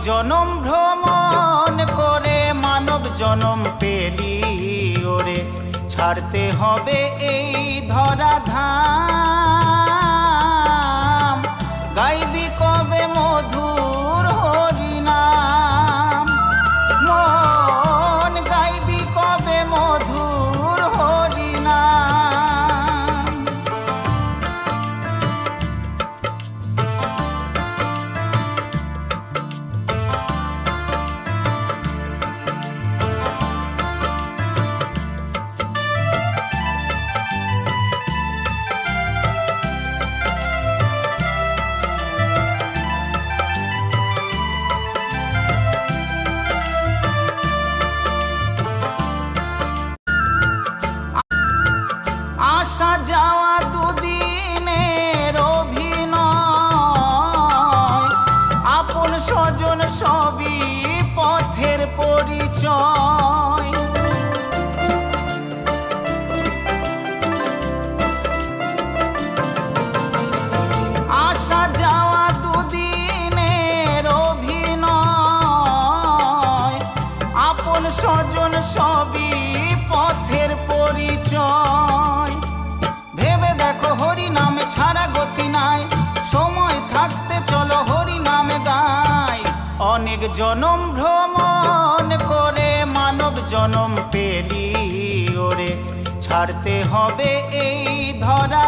জনম ভ্রমণ করে মানব জনম পেলি ওরে, ছাড়তে হবে এই ধরাধাম। গাইবি কবে মধুর হরিনাম, মন গাইবি কবে মধুর হরিনাম। আসা যাওয়া দুদিনের অভিনয়, আপন স্বজন সবই পথের পরিচয়। আসা যাওয়া দুদিনের অভিনয়, আপন স্বজন সবই পথের পরিচয়। ভেবে দেখো হরি নামে ছাড়া গতি নাই, সময় থাকতে চলো হরি নামে গাই। অনেক জনম ভ্রমণ করে মানব জনম পেলি ওরে, ছাড়তে হবে এই ধরা